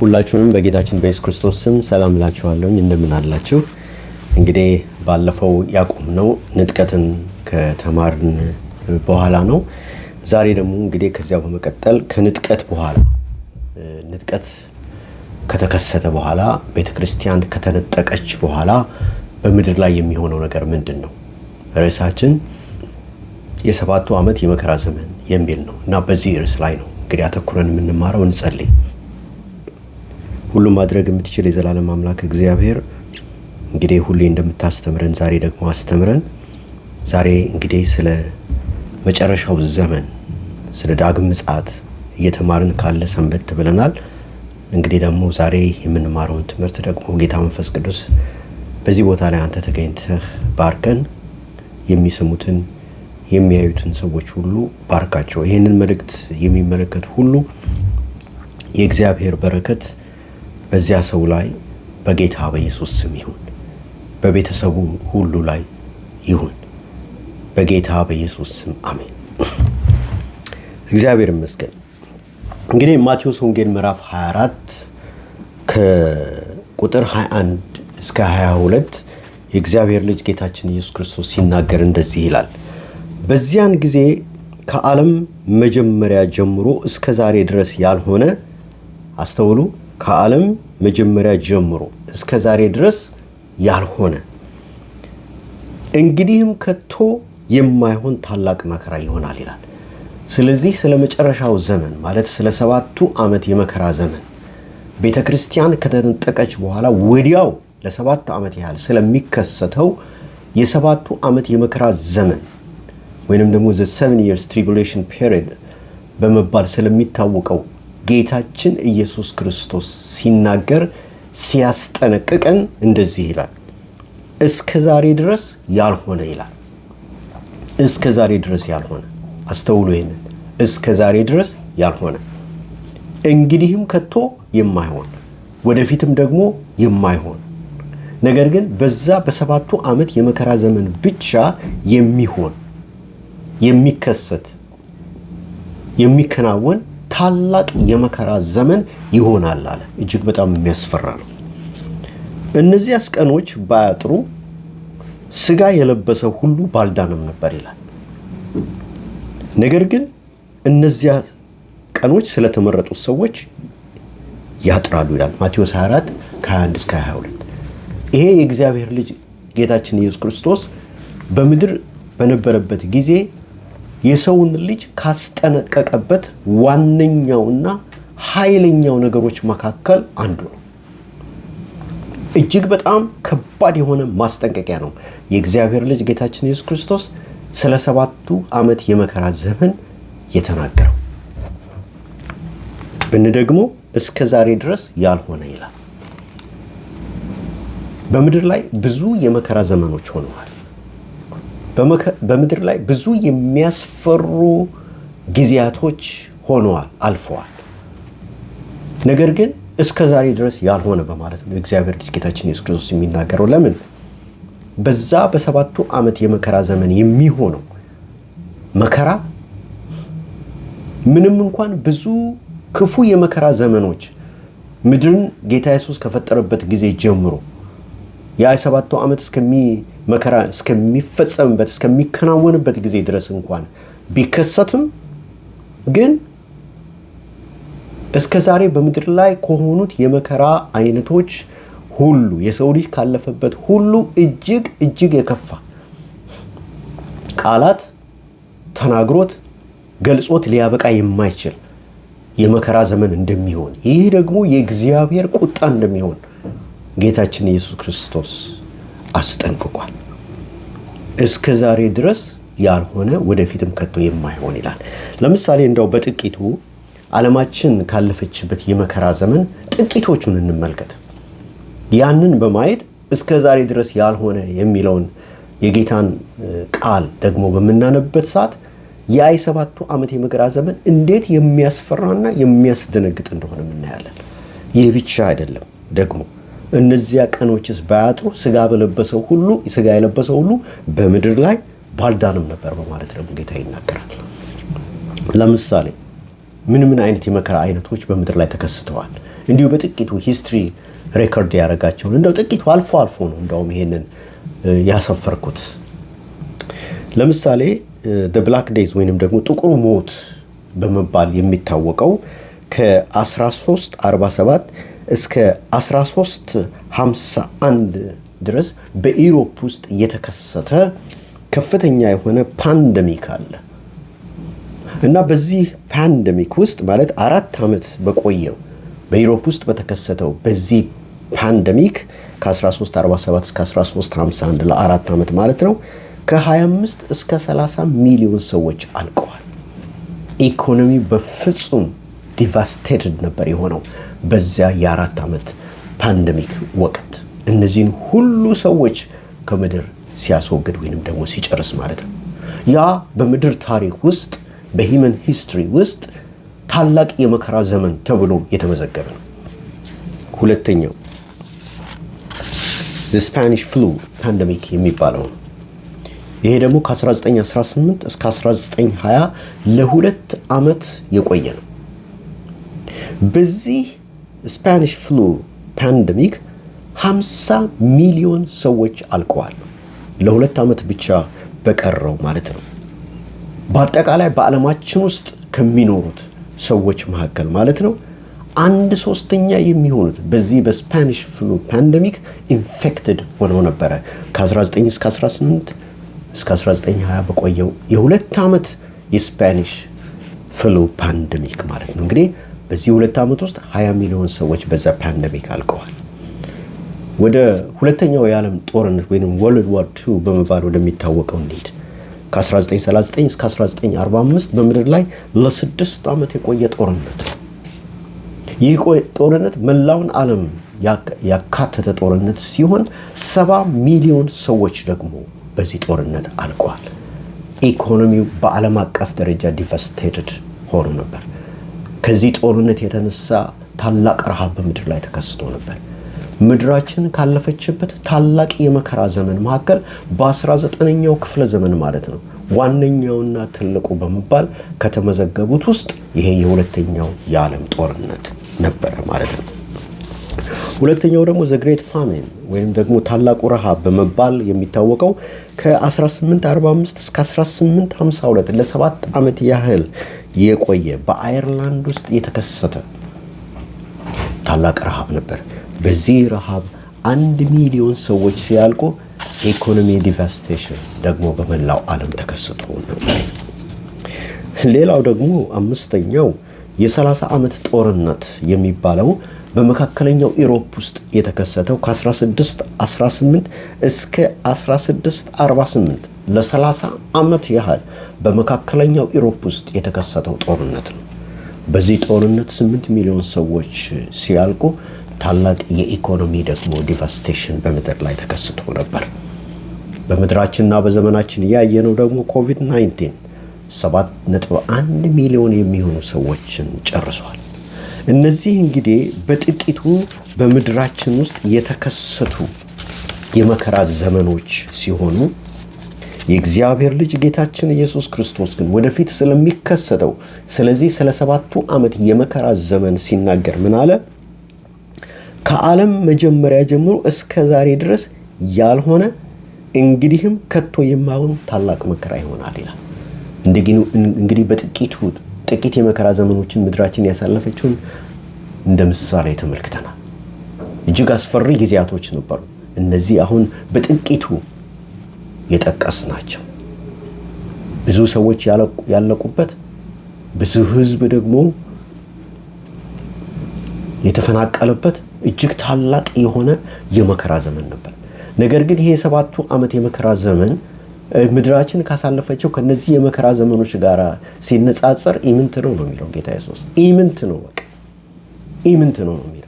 ሁላችሁንም በጌታችን በኢየሱስ ክርስቶስ ስም ሰላም እላችኋለሁ። እንደምን አላችሁ? እንግዲህ ባለፈው ያቆምነው ንጥቀትን ከተማርን በኋላ ነው። ዛሬ ደግሞ እንግዲህ ከዚያ በመቀጠል ከንጥቀት በኋላ ንጥቀት ከተከሰተ በኋላ ቤተክርስቲያን ከተነጠቀች በኋላ በምድር ላይ የሚሆነው ነገር ምንድነው? ርዕሳችን የሰባቱ ዓመት የመከራ ዘመን የሚል ነው እና በዚህ ርዕስ ላይ ነው እንግዲህ አተኩረን የምንማረው። እንጸልይ። ሁሉም ማድረግ የምትችል የዘላለም አምላክ እግዚአብሔር እንግዲህ ሁሌ እንደምታስተምረን ዛሬ ደግሞ አስተምረን። ዛሬ እንግዲህ ስለ መጨረሻው ዘመን ስለ ዳግም ምጽአት እየተማርን ካለ ሰንበት ብለናል። እንግዲህ ደግሞ ዛሬ የምንማረውን ትምህርት ደግሞ ጌታ መንፈስ ቅዱስ በዚህ ቦታ ላይ አንተ ተገኝተህ ባርከን፣ የሚሰሙትን የሚያዩትን ሰዎች ሁሉ ባርካቸው። ይሄንን መልእክት የሚመለከቱ ሁሉ የእግዚአብሔር በረከት በዚያ ሰው ላይ በጌታ በኢየሱስ ስም ይሁን፣ በቤተሰቡ ሁሉ ላይ ይሁን፣ በጌታ በኢየሱስ ስም አሜን። እግዚአብሔር ይመስገን። እንግዲህ ማቴዎስ ወንጌል ምዕራፍ 24 ከቁጥር 21 እስከ 22 የእግዚአብሔር ልጅ ጌታችን ኢየሱስ ክርስቶስ ሲናገር እንደዚህ ይላል። በዚያን ጊዜ ከዓለም መጀመሪያ ጀምሮ እስከ ዛሬ ድረስ ያልሆነ፣ አስተውሉ፣ ከዓለም መጀመሪያ ጀምሮ እስከ ዛሬ ድረስ ያልሆነ እንግዲህም ከቶ የማይሆን ታላቅ መከራ ይሆናል ይላል። ስለዚህ ስለ መጨረሻው ዘመን ማለት ስለ ሰባቱ ዓመት የመከራ ዘመን ቤተክርስቲያን ከተነጠቀች በኋላ ወዲያው ለሰባት ዓመት ያህል ስለሚከሰተው የሰባቱ ዓመት የመከራ ዘመን ወይንም ደግሞ the 7 years tribulation period በመባል ስለሚታወቀው ጌታችን ኢየሱስ ክርስቶስ ሲናገር ሲያስጠነቅቀን እንደዚህ ይላል። እስከ ዛሬ ድረስ ያልሆነ ይላል። እስከ ዛሬ ድረስ ያልሆነ፣ አስተውሉ ይሄንን፣ እስከ ዛሬ ድረስ ያልሆነ እንግዲህም ከቶ የማይሆን ወደፊትም ደግሞ የማይሆን ነገር ግን በዛ በሰባቱ ዓመት የመከራ ዘመን ብቻ የሚሆን የሚከሰት የሚከናወን ታላቅ የመከራ ዘመን ይሆናል አለ። እጅግ በጣም የሚያስፈራ ነው። እነዚህ ቀኖች ባያጥሩ ስጋ የለበሰ ሁሉ ባልዳነም ነበር ይላል። ነገር ግን እነዚህ ቀኖች ስለተመረጡት ሰዎች ያጥራሉ ይላል ማቴዎስ 24 ከ21 እስከ 22። ይሄ የእግዚአብሔር ልጅ ጌታችን ኢየሱስ ክርስቶስ በምድር በነበረበት ጊዜ የሰውን ልጅ ካስጠነቀቀበት ዋነኛውና ኃይለኛው ነገሮች መካከል አንዱ ነው። እጅግ በጣም ከባድ የሆነ ማስጠንቀቂያ ነው የእግዚአብሔር ልጅ ጌታችን ኢየሱስ ክርስቶስ ስለ ሰባቱ ዓመት የመከራ ዘመን የተናገረው። ደግሞ እስከ ዛሬ ድረስ ያልሆነ ይላል። በምድር ላይ ብዙ የመከራ ዘመኖች ሆነዋል። በምድር ላይ ብዙ የሚያስፈሩ ጊዜያቶች ሆነዋል፣ አልፈዋል። ነገር ግን እስከ ዛሬ ድረስ ያልሆነ በማለት ነው እግዚአብሔር ልጅ ጌታችን ኢየሱስ ክርስቶስ የሚናገረው። ለምን? በዛ በሰባቱ ዓመት የመከራ ዘመን የሚሆነው መከራ ምንም እንኳን ብዙ ክፉ የመከራ ዘመኖች ምድርን ጌታ ኢየሱስ ከፈጠረበት ጊዜ ጀምሮ የሰባቱ ዓመት መከራ እስከሚፈጸምበት እስከሚከናወንበት ጊዜ ድረስ እንኳን ቢከሰትም ግን እስከ ዛሬ በምድር ላይ ከሆኑት የመከራ አይነቶች ሁሉ የሰው ልጅ ካለፈበት ሁሉ እጅግ የከፋ ቃላት ተናግሮት ገልጾት ሊያበቃ የማይችል የመከራ ዘመን እንደሚሆን፣ ይህ ደግሞ የእግዚአብሔር ቁጣ እንደሚሆን ጌታችን ኢየሱስ ክርስቶስ አስጠንቅቋል። እስከ ዛሬ ድረስ ያልሆነ ወደፊትም ከቶ የማይሆን ይላል። ለምሳሌ እንደው በጥቂቱ ዓለማችን ካለፈችበት የመከራ ዘመን ጥቂቶቹን እንመልከት። ያንን በማየት እስከ ዛሬ ድረስ ያልሆነ የሚለውን የጌታን ቃል ደግሞ በመናነብበት ሰዓት የ7ቱ ዓመት የመከራ ዘመን እንዴት የሚያስፈራና የሚያስደነግጥ እንደሆነ እናያለን። ይህ ብቻ አይደለም፣ ደግሞ እነዚያ ቀኖችስ ባያጥሩ ስጋ የለበሰው ሁሉ በምድር ላይ ባልዳንም ነበር በማለት ደግሞ ጌታ ይናገራል። ለምሳሌ ምን አይነት የመከራ አይነቶች በምድር ላይ ተከስተዋል? እንዲሁ በጥቂቱ ሂስትሪ ሬኮርድ ያደረጋቸውን እንደው ጥቂቱ አልፎ ነው እንደውም ይሄንን ያሰፈርኩት። ለምሳሌ the black days ወይንም ደግሞ ጥቁሩ ሞት በመባል የሚታወቀው ከ1347 እስከ 1351 ድረስ በኢሮፕ ውስጥ የተከሰተ ከፍተኛ የሆነ ፓንደሚክ አለ እና በዚህ ፓንደሚክ ውስጥ ማለት 4 ዓመት በቆየው በኢሮፕ ውስጥ በተከሰተው በዚህ ፓንደሚክ ከ1347 እስከ 1351 ለ4 ዓመት ማለት ነው ከ25 እስከ 30 ሚሊዮን ሰዎች አልቀዋል። ኢኮኖሚ በፍጹም ዲቫስቴትድ ነበር የሆነው በዚያ የ4 ዓመት ፓንደሚክ ወቅት እነዚህን ሁሉ ሰዎች ከምድር ሲያስወግድ ወይንም ደግሞ ሲጨርስ ማለት ነው። ያ በምድር ታሪክ ውስጥ በሂውመን ሂስትሪ ውስጥ ታላቅ የመከራ ዘመን ተብሎ የተመዘገበ ነው። ሁለተኛው the Spanish flu pandemic የሚባለው ነው። ይሄ ደግሞ ከ1918 እስከ 1920 ለ2 ዓመት የቆየ ነው። በዚህ ስፓኒሽ ፍሉ ፓንደሚክ 50 ሚሊዮን ሰዎች አልቀዋል። ለ2 ዓመት ብቻ በቀረው ማለት ነው። በአጠቃላይ በዓለማችን ውስጥ ከሚኖሩት ሰዎች መካከል ማለት ነው 1/3 የሚሆኑት በዚህ በስፓኒሽ ፍሉ ፓንደሚክ ኢንፌክትድ ሆነው ነበረ ከ19 እስከ 18 እስከ 1920 በቆየው የ2 ዓመት የስፓኒሽ ፍሉ ፓንደሚክ ማለት ነው። እንግዲህ በዚህ 2 ዓመት ውስጥ 20 ሚሊዮን ሰዎች በዛ ፓንደሚክ አልቀዋል። ወደ ሁለተኛው የዓለም ጦርነት ወይንም ወርልድ ዋር 2 በመባል ወደሚታወቀው እንሂድ። ከ1939 እስከ 1945 በምድር ላይ ለ6 ዓመት የቆየ ጦርነት ነው። ይህ ጦርነት መላውን ዓለም ያካተተ ጦርነት ሲሆን 70 ሚሊዮን ሰዎች ደግሞ በዚህ ጦርነት አልቀዋል። ኢኮኖሚው በዓለም አቀፍ ደረጃ ዲቫስቴትድ ሆኖ ነበር። ከዚህ ጦርነት የተነሳ ታላቅ ረሃብ በምድር ላይ ተከስቶ ነበር። ምድራችን ካለፈችበት ታላቅ የመከራ ዘመን መካከል በ19ኛው ክፍለ ዘመን ማለት ነው ዋነኛውና ትልቁ በመባል ከተመዘገቡት ውስጥ ይሄ የሁለተኛው የዓለም ጦርነት ነበር ማለት ነው። ሁለተኛው ደግሞ ዘ ግሬት ፋሚን ወይም ደግሞ ታላቁ ረሃብ በመባል የሚታወቀው ከ1845 እስከ 1852 ለ7 ዓመት ያህል የቆየ በአየርላንድ ውስጥ የተከሰተ ታላቅ ረሃብ ነበር። በዚህ ረሃብ 1 ሚሊዮን ሰዎች ሲያልቁ ኢኮኖሚ ዲቫስቴሽን ደግሞ በመላው ዓለም ተከስቶ ነበር። ሌላው ደግሞ አምስተኛው የ30 ዓመት ጦርነት የሚባለው በመካከለኛው ኢሮፕ ውስጥ የተከሰተው ከ1618 እስከ 1648 ለ30 ዓመት ያህል በመካከለኛው ኢሮፕ ውስጥ የተከሰተው ጦርነት ነው። በዚህ ጦርነት 8 ሚሊዮን ሰዎች ሲያልቁ ታላቅ የኢኮኖሚ ደግሞ ዲቫስቴሽን በምድር ላይ ተከስቶ ነበር። በምድራችንና በዘመናችን ያየነው ደግሞ ኮቪድ-19 7.1 ሚሊዮን የሚሆኑ ሰዎችን ጨርሷል። እነዚህ እንግዲህ በጥቂቱ በምድራችን ውስጥ የተከሰቱ የመከራ ዘመኖች ሲሆኑ የእግዚአብሔር ልጅ ጌታችን ኢየሱስ ክርስቶስ ግን ወደፊት ስለሚከሰተው ስለዚህ ስለ 7ቱ ዓመት የመከራ ዘመን ሲናገር ምን አለ? ከዓለም መጀመሪያ ጀምሮ እስከ ዛሬ ድረስ ያልሆነ እንግዲህም ከቶ የማይሆን ታላቅ መከራ ይሆናል ይላል። እንግዲህ ጥቂት የመከራ ዘመኖችን ምድራችን ያሳለፈችውን እንደ ምሳሌ ተመልክተናል። እጅግ አስፈሪ ጊዜያቶች ነበሩ። እነዚህ አሁን በጥቂቱ የጠቀስናቸው ብዙ ሰዎች ያለቁበት፣ ብዙ ሕዝብ ደግሞ የተፈናቀለበት፣ እጅግ ታላቅ የሆነ የመከራ ዘመን ነበር። ነገር ግን ይሄ የ7ቱ ዓመት የመከራ ዘመን ምድራችን ካሳለፈችው ከነዚህ የመከራ ዘመኖች ጋር ሲነጻጸር ኢምንት ነው የሚለው ጌታ ኢየሱስ። ኢምንት ነው፣ በቃ ኢምንት ነው የሚለው።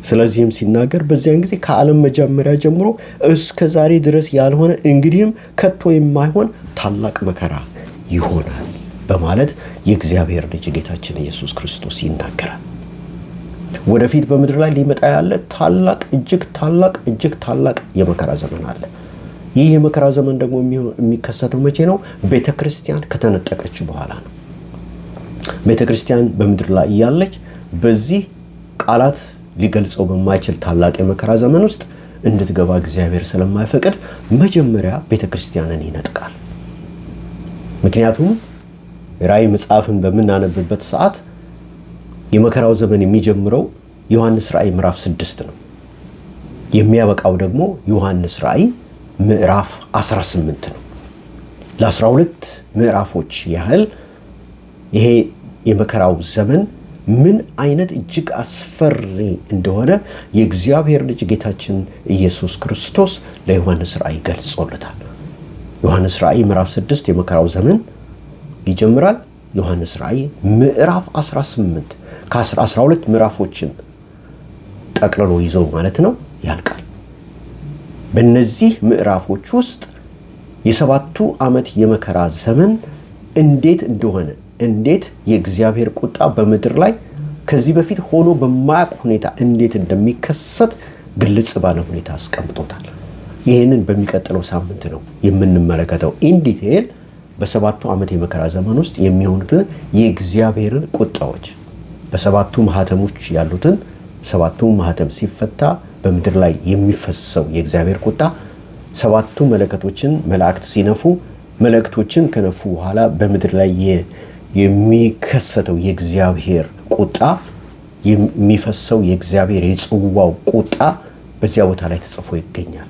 ስለዚህም ሲናገር በዚያን ጊዜ ከዓለም መጀመሪያ ጀምሮ እስከ ዛሬ ድረስ ያልሆነ እንግዲህም ከቶ የማይሆን ታላቅ መከራ ይሆናል በማለት የእግዚአብሔር ልጅ ጌታችን ኢየሱስ ክርስቶስ ይናገራል። ወደፊት በምድር ላይ ሊመጣ ያለ ታላቅ እጅግ ታላቅ የመከራ ዘመን አለ። ይህ የመከራ ዘመን ደግሞ የሚከሰተው መቼ ነው? ቤተክርስቲያን ከተነጠቀች በኋላ ነው። ቤተክርስቲያን በምድር ላይ እያለች በዚህ ቃላት ሊገልጸው በማይችል ታላቅ የመከራ ዘመን ውስጥ እንድትገባ እግዚአብሔር ስለማይፈቅድ መጀመሪያ ቤተክርስቲያንን ይነጥቃል። ምክንያቱም ራእይ መጽሐፍን በምናነብበት ሰዓት የመከራው ዘመን የሚጀምረው ዮሐንስ ራእይ ምዕራፍ 6 ነው። የሚያበቃው ደግሞ ዮሐንስ ራእይ ምዕራፍ 18 ነው። ለ12 ምዕራፎች ያህል ይሄ የመከራው ዘመን ምን አይነት እጅግ አስፈሪ እንደሆነ የእግዚአብሔር ልጅ ጌታችን ኢየሱስ ክርስቶስ ለዮሐንስ ራእይ ገልጾለታል። ዮሐንስ ራእይ ምዕራፍ 6 የመከራው ዘመን ይጀምራል። ዮሐንስ ራእይ ምዕራፍ 18 ከ12 ምዕራፎችን ጠቅልሎ ይዞ ማለት ነው ያልቃል። በእነዚህ ምዕራፎች ውስጥ የ7ቱ ዓመት የመከራ ዘመን እንዴት እንደሆነ እንዴት የእግዚአብሔር ቁጣ በምድር ላይ ከዚህ በፊት ሆኖ በማያውቅ ሁኔታ እንዴት እንደሚከሰት ግልጽ ባለ ሁኔታ አስቀምጦታል። ይህንን በሚቀጥለው ሳምንት ነው የምንመለከተው ኢን ዲቴል በ7ቱ ዓመት የመከራ ዘመን ውስጥ የሚሆኑትን የእግዚአብሔርን ቁጣዎች በ7ቱ ማህተሞች ያሉትን 7ቱ ማህተም ሲፈታ በምድር ላይ የሚፈሰው የእግዚአብሔር ቁጣ 7ቱ መለከቶችን መላእክት ሲነፉ መለክቶችን ከነፉ በኋላ በምድር ላይ የሚከሰተው የእግዚአብሔር ቁጣ የሚፈሰው የእግዚአብሔር የጽዋው ቁጣ በዚያ ቦታ ላይ ተጽፎ ይገኛል።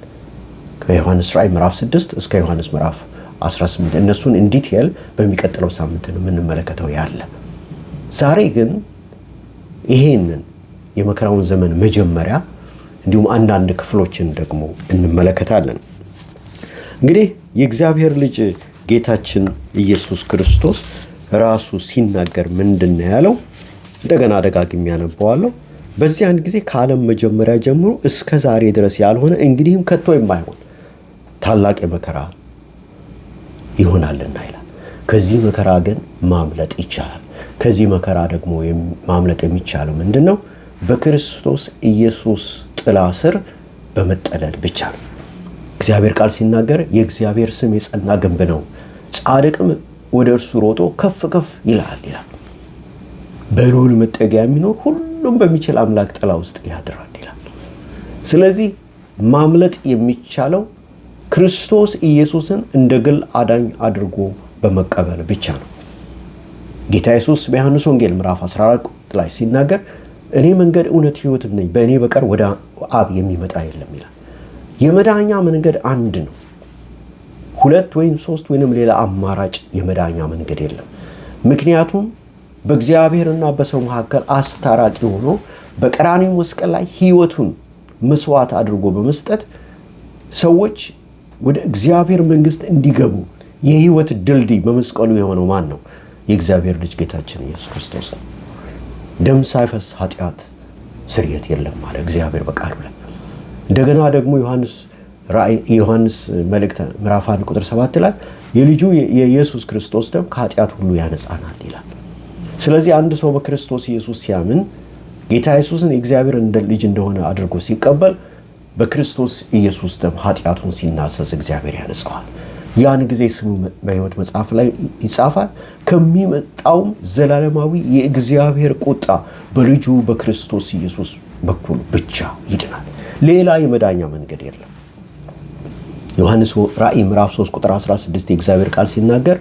ከዮሐንስ ራእይ ምዕራፍ 6 እስከ ዮሐንስ ምዕራፍ 18 እነሱን እንዲቴል በሚቀጥለው ሳምንት ነው የምንመለከተው ያለ። ዛሬ ግን ይሄንን የመከራውን ዘመን መጀመሪያ እንዲሁም አንዳንድ ክፍሎችን ደግሞ እንመለከታለን። እንግዲህ የእግዚአብሔር ልጅ ጌታችን ኢየሱስ ክርስቶስ ራሱ ሲናገር ምንድነው ያለው? እንደገና ደጋግሜ ያነበዋለሁ። በዚያን ጊዜ ከዓለም መጀመሪያ ጀምሮ እስከ ዛሬ ድረስ ያልሆነ እንግዲህም ከቶ የማይሆን ታላቅ የመከራ ይሆናልና ይላል። ከዚህ መከራ ግን ማምለጥ ይቻላል። ከዚህ መከራ ደግሞ ማምለጥ የሚቻለው ምንድነው? በክርስቶስ ኢየሱስ ጥላ ስር በመጠለል ብቻ ነው። እግዚአብሔር ቃል ሲናገር የእግዚአብሔር ስም የጸና ግንብ ነው፣ ጻድቅም ወደ እርሱ ሮጦ ከፍ ከፍ ይላል ይላል። በልዑል መጠጊያ የሚኖር ሁሉም በሚችል አምላክ ጥላ ውስጥ ያድራል ይላል። ስለዚህ ማምለጥ የሚቻለው ክርስቶስ ኢየሱስን እንደ ግል አዳኝ አድርጎ በመቀበል ብቻ ነው። ጌታ ኢየሱስ በዮሐንስ ወንጌል ምዕራፍ 14 ላይ ሲናገር እኔ መንገድ እውነት ሕይወትም ነኝ፣ በእኔ በቀር ወደ አብ የሚመጣ የለም ይላል። የመዳኛ መንገድ አንድ ነው። 2 ወይም 3 ወይም ሌላ አማራጭ የመዳኛ መንገድ የለም። ምክንያቱም በእግዚአብሔርና በሰው መካከል አስታራቂ ሆኖ በቀራንዮ መስቀል ላይ ሕይወቱን መስዋዕት አድርጎ በመስጠት ሰዎች ወደ እግዚአብሔር መንግስት እንዲገቡ የሕይወት ድልድይ በመስቀሉ የሆነው ማን ነው? የእግዚአብሔር ልጅ ጌታችን ኢየሱስ ክርስቶስ ነው። ደም ሳይፈስ ኃጢአት ስርየት የለም ማለት እግዚአብሔር በቃሉ ላይ። እንደገና ደግሞ ዮሐንስ መልእክት ምዕራፍ 1 ቁጥር 7 ላይ የልጁ የኢየሱስ ክርስቶስ ደም ከኃጢአት ሁሉ ያነጻናል ይላል። ስለዚህ አንድ ሰው በክርስቶስ ኢየሱስ ሲያምን ጌታ ኢየሱስን የእግዚአብሔር ልጅ እንደሆነ አድርጎ ሲቀበል በክርስቶስ ኢየሱስ ደም ኃጢአቱን ሲናዘዝ እግዚአብሔር ያነጻዋል። ያን ጊዜ ስሙ በሕይወት መጽሐፍ ላይ ይጻፋል። ከሚመጣውም ዘላለማዊ የእግዚአብሔር ቁጣ በልጁ በክርስቶስ ኢየሱስ በኩል ብቻ ይድናል። ሌላ የመዳኛ መንገድ የለም። ዮሐንስ ራእይ ምዕራፍ 3 ቁጥር 16 የእግዚአብሔር ቃል ሲናገር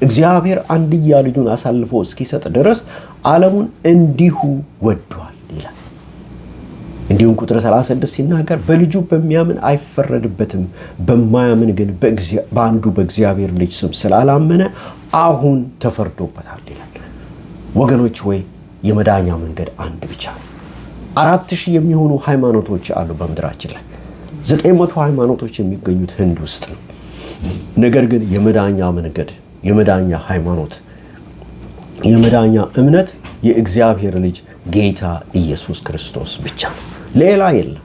እግዚአብሔር አንድያ ልጁን አሳልፎ እስኪሰጥ ድረስ ዓለሙን እንዲሁ ወዷል ይላል። እንዲሁም ቁጥር 36 ሲናገር በልጁ በሚያምን አይፈረድበትም፣ በማያምን ግን በአንዱ በእግዚአብሔር ልጅ ስም ስላላመነ አሁን ተፈርዶበታል ይላል። ወገኖች ወይ የመዳኛ መንገድ አንድ ብቻ ነው። 4000 የሚሆኑ ሃይማኖቶች አሉ በመድራችን ላይ 900 ሃይማኖቶች የሚገኙት ህንድ ውስጥ ነው። ነገር ግን የመዳኛ መንገድ የመዳኛ ሃይማኖት የመዳኛ እምነት የእግዚአብሔር ልጅ ጌታ ኢየሱስ ክርስቶስ ብቻ ነው፣ ሌላ የለም።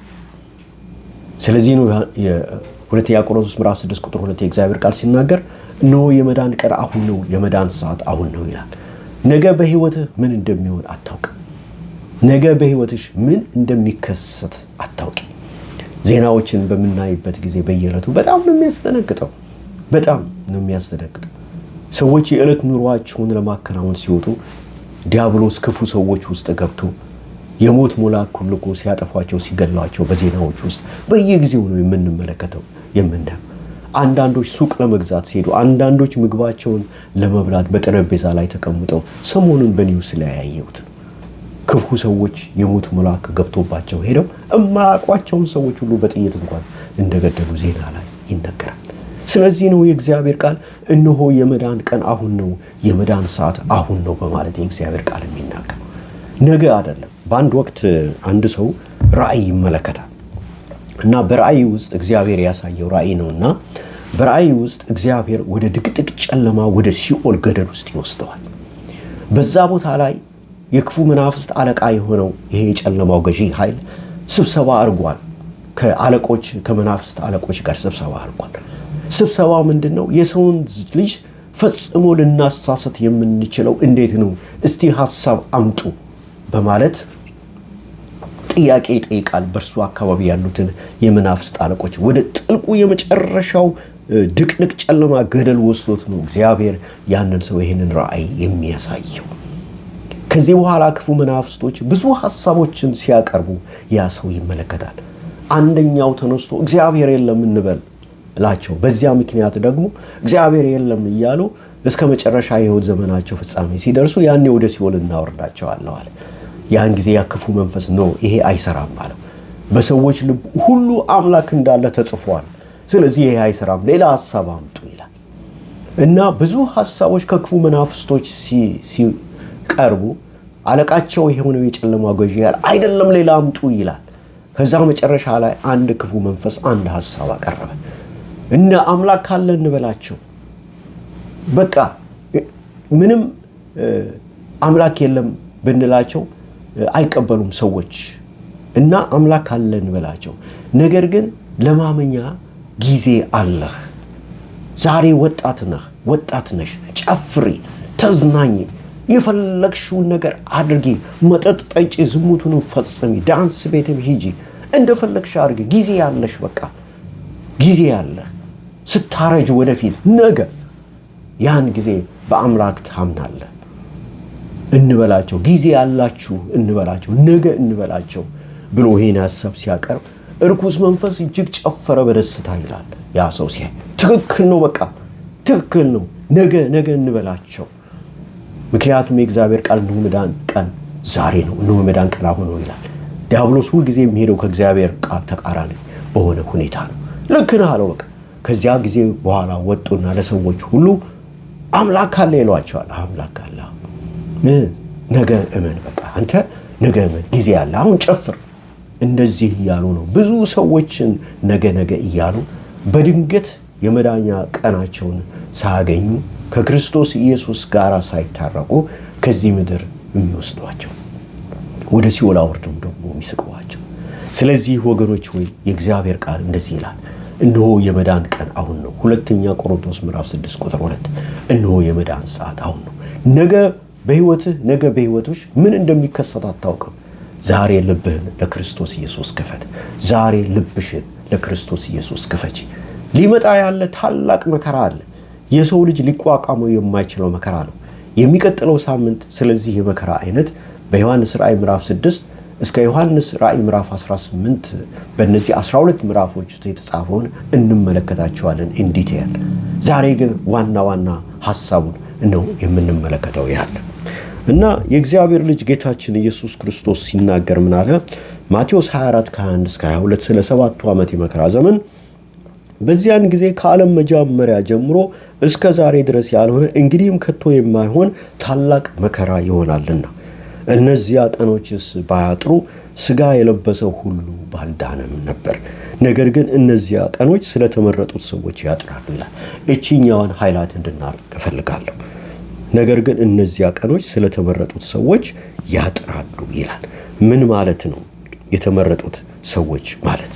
ስለዚህ ነው የሁለተኛ ቆሮንቶስ ምዕራፍ 6 ቁጥር 2 የእግዚአብሔር ቃል ሲናገር እነሆ የመዳን ቀን አሁን ነው፣ የመዳን ሰዓት አሁን ነው ይላል። ነገ በህይወትህ ምን እንደሚሆን አታውቅም። ነገ በህይወትሽ ምን እንደሚከሰት አታውቅም። ዜናዎችን በምናይበት ጊዜ በየዕለቱ በጣም ነው የሚያስደነግጠው፣ በጣም ነው የሚያስደነግጠው። ሰዎች የዕለት ኑሯቸውን ለማከናወን ሲወጡ ዲያብሎስ ክፉ ሰዎች ውስጥ ገብቶ የሞት መልአክ ልኮ ሲያጠፋቸው ሲገላቸው በዜናዎች ውስጥ በየጊዜው ነው የምንመለከተው የምናየው። አንዳንዶች ሱቅ ለመግዛት ሲሄዱ፣ አንዳንዶች ምግባቸውን ለመብላት በጠረጴዛ ላይ ተቀምጠው ሰሞኑን በኒውስ ላይ ያየሁት ክፉ ሰዎች የሞት መልአክ ገብቶባቸው ሄደው እማያውቋቸውን ሰዎች ሁሉ በጥይት እንኳን እንደገደሉ ዜና ላይ ይነገራል። ስለዚህ ነው የእግዚአብሔር ቃል እነሆ የመዳን ቀን አሁን ነው፣ የመዳን ሰዓት አሁን ነው በማለት የእግዚአብሔር ቃል የሚናገር ነገ አይደለም። በአንድ ወቅት አንድ ሰው ራእይ ይመለከታል እና በራእይ ውስጥ እግዚአብሔር ያሳየው ራእይ ነውና በራእይ ውስጥ እግዚአብሔር ወደ ድቅድቅ ጨለማ ወደ ሲኦል ገደል ውስጥ ይወስደዋል። በዛ ቦታ ላይ የክፉ መናፍስት አለቃ የሆነው ይሄ የጨለማው ገዢ ኃይል ስብሰባ አድርጓል። ከአለቆች ከመናፍስት አለቆች ጋር ስብሰባ አድርጓል። ስብሰባው ምንድነው? የሰውን ልጅ ፈጽሞ ልናሳሰት የምንችለው እንዴት ነው? እስቲ ሐሳብ አምጡ በማለት ጥያቄ ይጠይቃል። በእርሱ አካባቢ ያሉትን የመናፍስት አለቆች ወደ ጥልቁ የመጨረሻው ድቅድቅ ጨለማ ገደል ወስዶት ነው እግዚአብሔር ያንን ሰው ይሄንን ራእይ የሚያሳየው። ከዚህ በኋላ ክፉ መናፍስቶች ብዙ ሐሳቦችን ሲያቀርቡ ያ ሰው ይመለከታል። አንደኛው ተነስቶ እግዚአብሔር የለም እንበል ላቸው። በዚያ ምክንያት ደግሞ እግዚአብሔር የለም እያሉ እስከ መጨረሻ የሕይወት ዘመናቸው ፍጻሜ ሲደርሱ ያኔ ወደ ሲኦል እናወርዳቸዋለን አለ። ያን ጊዜ ያ ክፉ መንፈስ ነው ይሄ አይሰራም አለ። በሰዎች ልብ ሁሉ አምላክ እንዳለ ተጽፏል፣ ስለዚህ ይሄ አይሰራም፣ ሌላ ሐሳብ አምጡ ይላል። እና ብዙ ሐሳቦች ከክፉ መናፍስቶች ሲቀርቡ አለቃቸው የሆነው የጨለማ ገዢ ያለ አይደለም ሌላ አምጡ ይላል። ከዛ መጨረሻ ላይ አንድ ክፉ መንፈስ አንድ ሐሳብ አቀረበ። እና አምላክ ካለ እንበላቸው፣ በቃ ምንም አምላክ የለም ብንላቸው አይቀበሉም ሰዎች እና አምላክ ካለ እንበላቸው። ነገር ግን ለማመኛ ጊዜ አለህ። ዛሬ ወጣት ነህ፣ ወጣት ነሽ፣ ጨፍሪ፣ ተዝናኝ፣ የፈለግሽውን ነገር አድርጊ፣ መጠጥ ጠጪ፣ ዝሙቱን ፈጽሚ፣ ዳንስ ቤትም ሂጂ፣ እንደፈለግሽ አድርጊ። ጊዜ ያለሽ፣ በቃ ጊዜ ያለህ። ስታረጅ ወደፊት ነገ ያን ጊዜ በአምላክ ታምናለህ እንበላቸው፣ ጊዜ ያላችሁ እንበላቸው፣ ነገ እንበላቸው ብሎ ይሄን ሐሳብ ሲያቀርብ እርኩስ መንፈስ እጅግ ጨፈረ በደስታ ይላል። ያ ሰው ሲያይ ትክክል ነው፣ በቃ ትክክል ነው፣ ነገ እንበላቸው። ምክንያቱም የእግዚአብሔር ቃል እነሆ መዳን ቀን ዛሬ ነው፣ እነሆ መዳን ቀን አሁን ነው ይላል። ዲያብሎስ ሁልጊዜ የሚሄደው ከእግዚአብሔር ቃል ተቃራኒ በሆነ ሁኔታ ነው። ልክ ነህ አለው። በቃ ከዚያ ጊዜ በኋላ ወጡና ለሰዎች ሁሉ አምላክ አለ ይሏቸዋል። አምላክ አለ፣ ነገ እመን፣ በቃ አንተ ነገ እመን፣ ጊዜ አለ፣ አሁን ጨፍር። እንደዚህ እያሉ ነው ብዙ ሰዎችን ነገ እያሉ በድንገት የመዳኛ ቀናቸውን ሳያገኙ ከክርስቶስ ኢየሱስ ጋር ሳይታረቁ ከዚህ ምድር የሚወስዷቸው፣ ወደ ሲኦል አውርደው ደግሞ የሚስቅዋቸው። ስለዚህ ወገኖች ወይ የእግዚአብሔር ቃል እንደዚህ ይላል፣ እነሆ የመዳን ቀን አሁን ነው። ሁለተኛ ቆሮንቶስ ምዕራፍ 6 ቁጥር 2 እነሆ የመዳን ሰዓት አሁን ነው። ነገ በሕይወትሽ ምን እንደሚከሰት አታውቅም። ዛሬ ልብህን ለክርስቶስ ኢየሱስ ክፈት። ዛሬ ልብሽን ለክርስቶስ ኢየሱስ ክፈች። ሊመጣ ያለ ታላቅ መከራ አለ። የሰው ልጅ ሊቋቋመው የማይችለው መከራ ነው። የሚቀጥለው ሳምንት ስለዚህ የመከራ አይነት በዮሐንስ ራእይ ምዕራፍ 6 እስከ ዮሐንስ ራእይ ምዕራፍ 18 በእነዚህ 12 ምዕራፎች ውስጥ የተጻፈውን እንመለከታቸዋለን ኢን ዲቴል። ዛሬ ግን ዋና ሐሳቡን ነው የምንመለከተው ያለ እና የእግዚአብሔር ልጅ ጌታችን ኢየሱስ ክርስቶስ ሲናገር ምን አለ? ማቴዎስ 24:21 እስከ 22 ስለ 7ቱ ዓመት የመከራ ዘመን በዚያን ጊዜ ከዓለም መጀመሪያ ጀምሮ እስከ ዛሬ ድረስ ያልሆነ እንግዲህም ከቶ የማይሆን ታላቅ መከራ ይሆናልና እነዚያ ቀኖችስ ባያጥሩ ሥጋ የለበሰው ሁሉ ባልዳነም ነበር። ነገር ግን እነዚያ ቀኖች ስለተመረጡት ሰዎች ያጥራሉ ይላል። እቺኛዋን ሃይላይት እንድናደርግ እፈልጋለሁ። ነገር ግን እነዚያ ቀኖች ስለተመረጡት ሰዎች ያጥራሉ ይላል። ምን ማለት ነው የተመረጡት ሰዎች ማለት?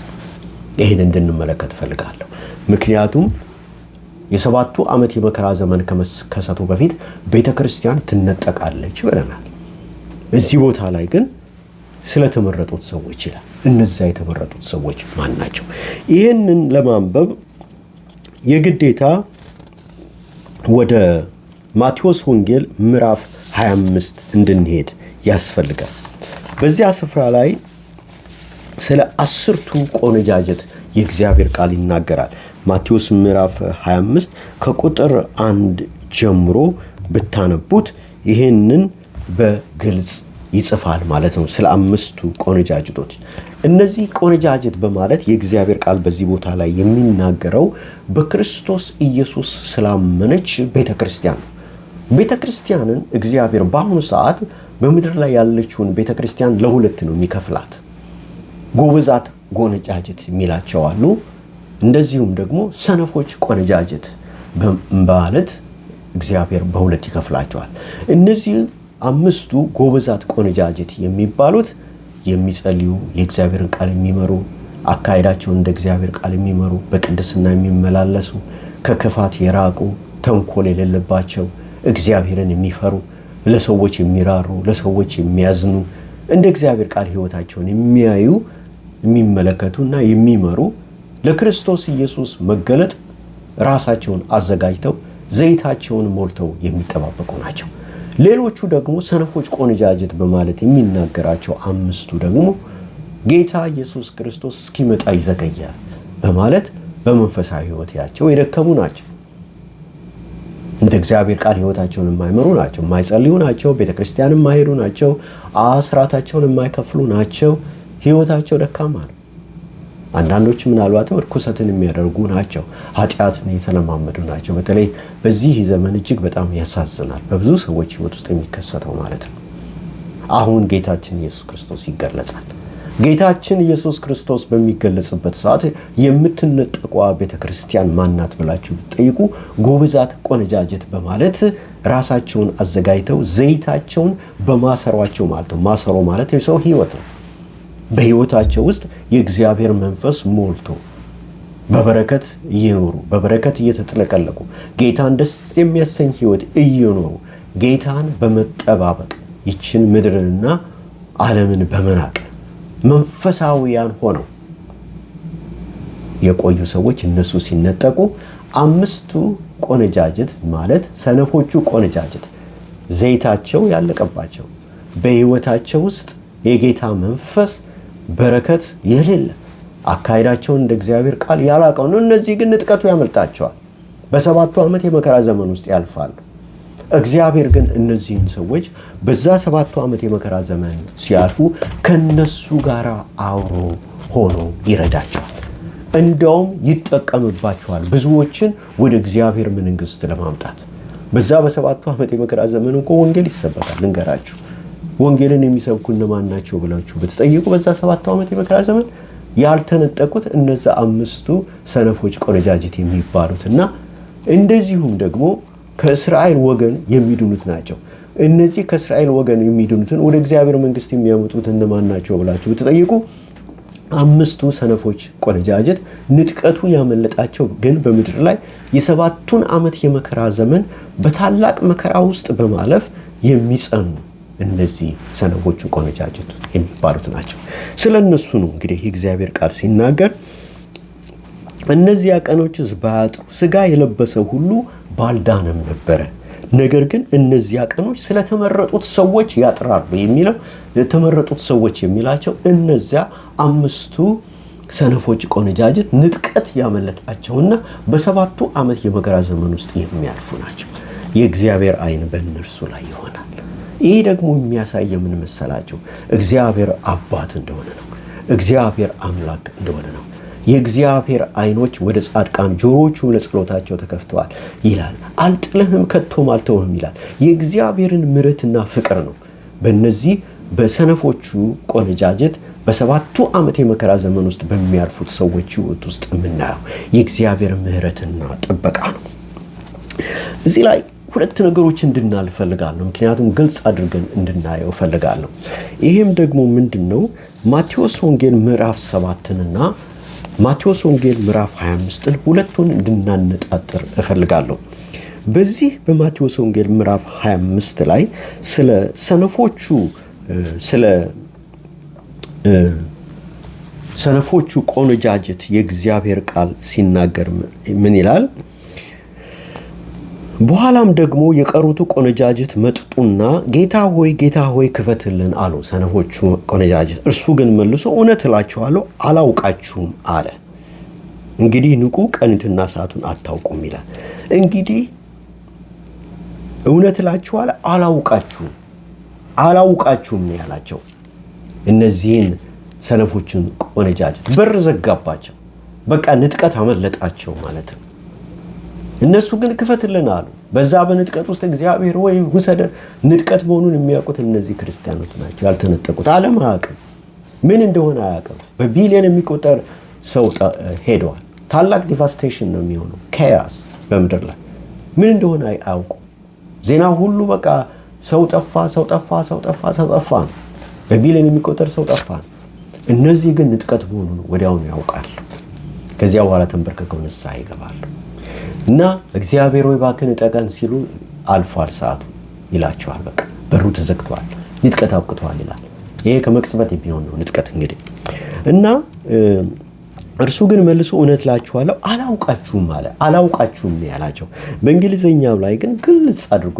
ይህን እንድንመለከት እፈልጋለሁ። ምክንያቱም የሰባቱ ዓመት የመከራ ዘመን ከመከሰቱ በፊት ቤተ ክርስቲያን ትነጠቃለች ብለናል። እዚህ ቦታ ላይ ግን ስለተመረጡት ሰዎች ይላል። እነዚያ የተመረጡት ሰዎች ማን ናቸው? ይህንን ለማንበብ የግዴታ ወደ ማቴዎስ ወንጌል ምዕራፍ 25 እንድንሄድ ያስፈልጋል። በዚያ ስፍራ ላይ ስለ 10ቱ ቆነጃጀት የእግዚአብሔር ቃል ይናገራል። ማቴዎስ ምዕራፍ 25 ከቁጥር 1 ጀምሮ ብታነቡት ይህንን በግልጽ ይጽፋል ማለት ነው። ስለ 5ቱ ቆነጃጅቶች። እነዚህ ቆነጃጅት በማለት የእግዚአብሔር ቃል በዚህ ቦታ ላይ የሚናገረው በክርስቶስ ኢየሱስ ስላመነች ቤተ ክርስቲያን ነው። ቤተ ክርስቲያንን እግዚአብሔር በአሁኑ ሰዓት በምድር ላይ ያለችውን ቤተ ክርስቲያን ለሁለት ነው የሚከፍላት። ጎበዛት ቆነጃጅት የሚላቸው አሉ። እንደዚሁም ደግሞ ሰነፎች ቆነጃጅት በማለት እግዚአብሔር በሁለት ይከፍላቸዋል። እነዚህ 5ቱ ጎበዛት ቆነጃጅት የሚባሉት የሚጸልዩ፣ የእግዚአብሔርን ቃል የሚመሩ፣ አካሄዳቸውን እንደ እግዚአብሔር ቃል የሚመሩ፣ በቅድስና የሚመላለሱ፣ ከክፋት የራቁ፣ ተንኮል የሌለባቸው፣ እግዚአብሔርን የሚፈሩ፣ ለሰዎች የሚራሩ፣ ለሰዎች የሚያዝኑ፣ እንደ እግዚአብሔር ቃል ሕይወታቸውን የሚያዩ፣ የሚመለከቱና የሚመሩ፣ ለክርስቶስ ኢየሱስ መገለጥ ራሳቸውን አዘጋጅተው ዘይታቸውን ሞልተው የሚጠባበቁ ናቸው። ሌሎቹ ደግሞ ሰነፎች ቆነጃጅት በማለት የሚናገራቸው 5ቱ ደግሞ ጌታ ኢየሱስ ክርስቶስ እስኪመጣ ይዘገያል በማለት በመንፈሳዊ ሕይወታቸው የደከሙ ናቸው። እንደ እግዚአብሔር ቃል ሕይወታቸውን የማይመሩ ናቸው። የማይጸልዩ ናቸው። ቤተክርስቲያን የማይሄዱ ናቸው። አስራታቸውን የማይከፍሉ ናቸው። ሕይወታቸው ደካማ ነው። አንዳንዶች ምናልባትም ርኩሰትን የሚያደርጉ ናቸው። ኃጢአትን የተለማመዱ ናቸው። በተለይ በዚህ ዘመን እጅግ በጣም ያሳዝናል። በብዙ ሰዎች ሕይወት ውስጥ የሚከሰተው ማለት ነው። አሁን ጌታችን ኢየሱስ ክርስቶስ ይገለጻል። ጌታችን ኢየሱስ ክርስቶስ በሚገለጽበት ሰዓት የምትነጠቋ ቤተ ክርስቲያን ማናት ብላችሁ ብትጠይቁ ጎበዛት ቆነጃጅት በማለት ራሳቸውን አዘጋጅተው ዘይታቸውን በማሰሯቸው ማለት ነው። ማሰሮ ማለት የሰው ሕይወት ነው። በሕይወታቸው ውስጥ የእግዚአብሔር መንፈስ ሞልቶ በበረከት እየኖሩ በበረከት እየተጥለቀለቁ ጌታን ደስ የሚያሰኝ ሕይወት እየኖሩ ጌታን በመጠባበቅ ይችን ምድርንና ዓለምን በመናቅ መንፈሳዊያን ሆነው የቆዩ ሰዎች እነሱ ሲነጠቁ 5ቱ ቆነጃጅት ማለት ሰነፎቹ ቆነጃጅት ዘይታቸው ያለቀባቸው በሕይወታቸው ውስጥ የጌታ መንፈስ በረከት የሌለ አካሄዳቸውን እንደ እግዚአብሔር ቃል ያላቀው ነው። እነዚህ ግን ንጥቀቱ ያመልጣቸዋል። በ7ቱ ዓመት የመከራ ዘመን ውስጥ ያልፋሉ። እግዚአብሔር ግን እነዚህን ሰዎች በዛ 7ቱ ዓመት የመከራ ዘመን ሲያልፉ ከነሱ ጋር አብሮ ሆኖ ይረዳቸዋል። እንደውም ይጠቀምባቸዋል ብዙዎችን ወደ እግዚአብሔር መንግሥት ለማምጣት። በዛ በ7ቱ ዓመት የመከራ ዘመን እኮ ወንጌል ይሰበካል። ልንገራችሁ፣ ወንጌልን የሚሰብኩ እነማን ናቸው ብላችሁ ብትጠይቁ በዛ 7ቱ ዓመት የመከራ ዘመን ያልተነጠቁት እነዛ 5ቱ ሰነፎች ቆነጃጅት የሚባሉትና እንደዚሁም ደግሞ ከእስራኤል ወገን የሚድኑት ናቸው። እነዚህ ከእስራኤል ወገን የሚድኑትን ወደ እግዚአብሔር መንግሥት የሚያመጡት እነማን ናቸው ብላችሁ ብትጠይቁ 5ቱ ሰነፎች ቆነጃጅት ንጥቀቱ ያመለጣቸው ግን በምድር ላይ የ7ቱን ዓመት የመከራ ዘመን በታላቅ መከራ ውስጥ በማለፍ የሚጸኑ እነዚህ ሰነፎቹ ቆነጃጅት የሚባሉት ናቸው። ስለ እነሱ ነው እንግዲህ የእግዚአብሔር ቃል ሲናገር እነዚያ ቀኖችስ ባያጥሩ ሥጋ የለበሰ ሁሉ ባልዳነም ነበረ። ነገር ግን እነዚያ ቀኖች ስለተመረጡት ሰዎች ያጥራሉ የሚለው የተመረጡት ሰዎች የሚላቸው እነዚያ 5ቱ ሰነፎች ቆነጃጅት ንጥቀት ያመለጣቸውና በ7ቱ ዓመት የመከራ ዘመን ውስጥ የሚያልፉ ናቸው። የእግዚአብሔር ዓይን በእነርሱ ላይ ይሆናል። ይህ ደግሞ የሚያሳየው ምን መሰላችሁ? እግዚአብሔር አባት እንደሆነ ነው። እግዚአብሔር አምላክ እንደሆነ ነው። የእግዚአብሔር ዓይኖች ወደ ጻድቃን፣ ጆሮዎቹም ለጸሎታቸው ተከፍተዋል ይላል። አልጥልህም ከቶም አልተውህም ይላል። የእግዚአብሔርን ምሕረትና ፍቅር ነው በእነዚህ በሰነፎቹ ቆነጃጀት በሰባቱ ዓመት የመከራ ዘመን ውስጥ በሚያርፉት ሰዎች ሕይወት ውስጥ የምናየው የእግዚአብሔር ምሕረትና ጥበቃ ነው። እዚህ ላይ ሁለት ነገሮች እንድናል ፈልጋለሁ፣ ምክንያቱም ግልጽ አድርገን እንድናየው ፈልጋለሁ። ይሄም ደግሞ ምንድነው? ማቴዎስ ወንጌል ምዕራፍ 7ና ማቴዎስ ወንጌል ምዕራፍ 25ን ሁለቱን እንድናነጣጥር እፈልጋለሁ። በዚህ በማቴዎስ ወንጌል ምዕራፍ 25 ላይ ስለ ሰነፎቹ ቆነጃጅት የእግዚአብሔር ቃል ሲናገር ምን ይላል? በኋላም ደግሞ የቀሩት ቆነጃጅት መጡና ጌታ ሆይ ክፈትልን አሉ። ሰነፎቹ ቆነጃጅት እርሱ ግን መልሶ እውነት እላችኋለሁ አላውቃችሁም አለ። እንግዲህ ንቁ፣ ቀኑንና ሰዓቱን አታውቁም ይላል። እንግዲህ እውነት እላችኋለሁ አላውቃችሁም ነው ያላቸው። እነዚህን ሰነፎችን ቆነጃጅት በር ዘጋባቸው። በቃ ንጥቀት አመለጣቸው ማለት ነው። እነሱ ግን ክፈትልን አሉ። በዛ በንጥቀት ውስጥ እግዚአብሔር ወይ ውሰደን። ንጥቀት መሆኑን የሚያውቁት እነዚህ ክርስቲያኖች ናቸው። ያልተነጠቁት ዓለም አያውቅም፣ ምን እንደሆነ አያውቅም። በቢሊዮን የሚቆጠር ሰው ሄደዋል። ታላቅ ዲቫስቴሽን ነው የሚሆነው፣ ኬያስ በምድር ላይ ምን እንደሆነ አያውቁም። ዜና ሁሉ በቃ ሰው ጠፋ ነው። በቢሊዮን የሚቆጠር ሰው ጠፋ ነው። እነዚህ ግን ንጥቀት መሆኑን ወዲያውኑ ያውቃሉ። ከዚያ በኋላ ተንበርክከው ንስሐ ይገባሉ። እና እግዚአብሔር ወይ እባክህን እጠቀን ሲሉ አልፏል ሰዓቱ ይላቸዋል። በቃ በሩ ተዘግቷል፣ ንጥቀት አብቅቷል ይላል። ይሄ ከመቅጽበት የሚሆን ነው ንጥቀት እንግዲህ። እና እርሱ ግን መልሶ እውነት እላችኋለሁ አላውቃችሁም አለ። አላውቃችሁም ያላቸው በእንግሊዘኛው ላይ ግን ግልጽ አድርጎ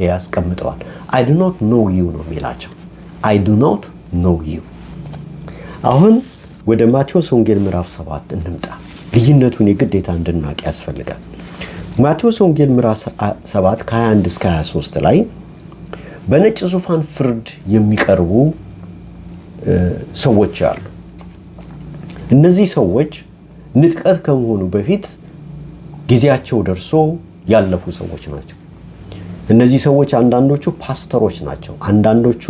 ያስቀምጠዋል። I do not know you ነው የሚላቸው። I do not know you። አሁን ወደ ማቴዎስ ወንጌል ምዕራፍ 7 እንምጣ። ልዩነቱን የግዴታ እንድናውቅ ያስፈልጋል። ማቴዎስ ወንጌል ምዕራፍ 7 ከ21 እስከ 23 ላይ በነጭ ዙፋን ፍርድ የሚቀርቡ ሰዎች አሉ። እነዚህ ሰዎች ንጥቀት ከመሆኑ በፊት ጊዜያቸው ደርሶ ያለፉ ሰዎች ናቸው። እነዚህ ሰዎች አንዳንዶቹ ፓስተሮች ናቸው፣ አንዳንዶቹ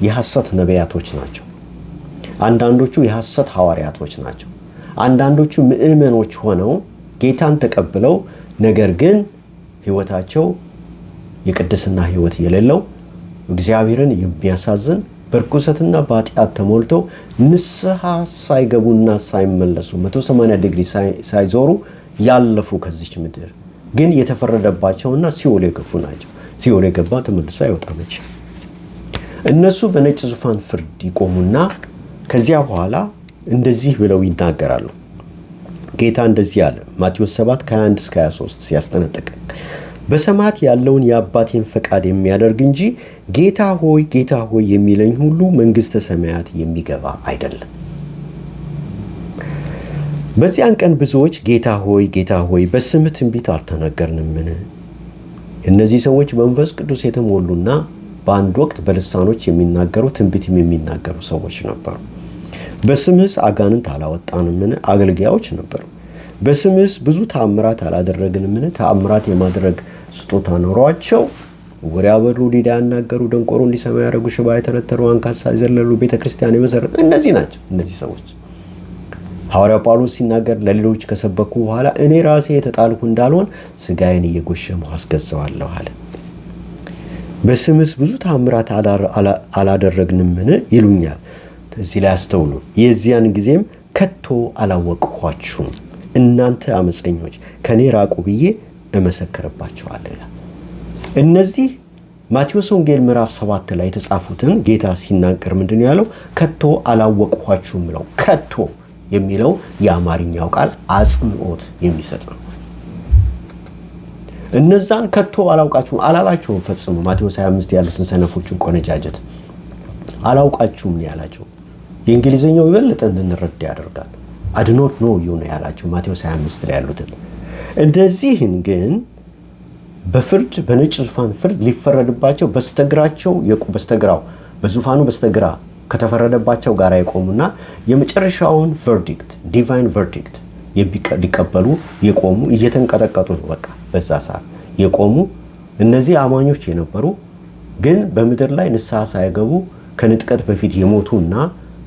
የሐሰት ነቢያቶች ናቸው፣ አንዳንዶቹ የሐሰት ሐዋርያቶች ናቸው፣ አንዳንዶቹ ምእመኖች ሆነው ጌታን ተቀብለው ነገር ግን ሕይወታቸው የቅድስና ሕይወት የሌለው እግዚአብሔርን የሚያሳዝን በርኩሰትና በኃጢአት ተሞልተው ንስሐ ሳይገቡና ሳይመለሱ 180 ዲግሪ ሳይዞሩ ያለፉ ከዚች ምድር ግን የተፈረደባቸውና ሲኦል የገቡ ናቸው። ሲኦል የገባ ተመልሶ አይወጣም። እነሱ በነጭ ዙፋን ፍርድ ይቆሙና ከዚያ በኋላ እንደዚህ ብለው ይናገራሉ። ጌታ እንደዚህ አለ። ማቴዎስ 7 ከ21 እስከ 23 ሲያስጠነቅቅ በሰማያት ያለውን የአባቴን ፈቃድ የሚያደርግ እንጂ ጌታ ሆይ የሚለኝ ሁሉ መንግሥተ ሰማያት የሚገባ አይደለም። በዚያን ቀን ብዙዎች ጌታ ሆይ በስምህ ትንቢት አልተናገርንምን? እነዚህ ሰዎች በመንፈስ ቅዱስ የተሞሉና በአንድ ወቅት በልሳኖች የሚናገሩ ትንቢትም የሚናገሩ ሰዎች ነበሩ። በስምህስ አጋንንት አላወጣንምን? አገልጋዮች ነበሩ። በስምህስ ብዙ ተአምራት አላደረግንምን? ተአምራት የማድረግ ስጦታ ኖሯቸው ወሬ ያበሩ፣ ዲዳ ያናገሩ፣ ደንቆሮ እንዲሰማ ያደረጉ፣ ሽባ የተረተሩ፣ አንካሳ የዘለሉ፣ ቤተክርስቲያን የመሰረቱ እነዚህ ናቸው። እነዚህ ሰዎች ሐዋርያው ጳውሎስ ሲናገር ለሌሎች ከሰበኩ በኋላ እኔ ራሴ የተጣልኩ እንዳልሆን ስጋዬን እየጎሸምሁ አስገዛዋለሁ አለ። በስምህስ ብዙ ተአምራት አላደረግንምን ይሉኛል። እዚህ ላይ አስተውሉ። የዚያን ጊዜም ከቶ አላወቅኋችሁም እናንተ አመፀኞች ከኔ ራቁ ብዬ እመሰክርባቸዋለሁ ይላል። እነዚህ ማቴዎስ ወንጌል ምዕራፍ 7 ላይ የተጻፉትን ጌታ ሲናገር ምንድን ያለው? ከቶ አላወቅኋችሁም ብለው ከቶ የሚለው የአማርኛው ቃል አጽንኦት የሚሰጥ ነው። እነዛን ከቶ አላውቃችሁም አላላቸውም ፈጽሞ። ማቴዎስ 25 ያሉትን ሰነፎችን ቆነጃጀት አላውቃችሁም ያላቸው የእንግሊዘኛው ይበልጥ እንድንረዳ ያደርጋል። I do not know you ነው ያላቸው ማቴዎስ 25 ላይ ያሉትን። እነዚህን ግን በፍርድ በነጭ ዙፋን ፍርድ ሊፈረድባቸው በስተግራው በዙፋኑ በስተግራ ከተፈረደባቸው ጋር የቆሙና የመጨረሻውን ቨርዲክት ዲቫይን ቨርዲክት ሊቀበሉ የቆሙ እየተንቀጠቀጡ ነው። በቃ በዛ ሰዓት የቆሙ እነዚህ አማኞች የነበሩ ግን በምድር ላይ ንስሐ ሳይገቡ ከንጥቀት በፊት የሞቱና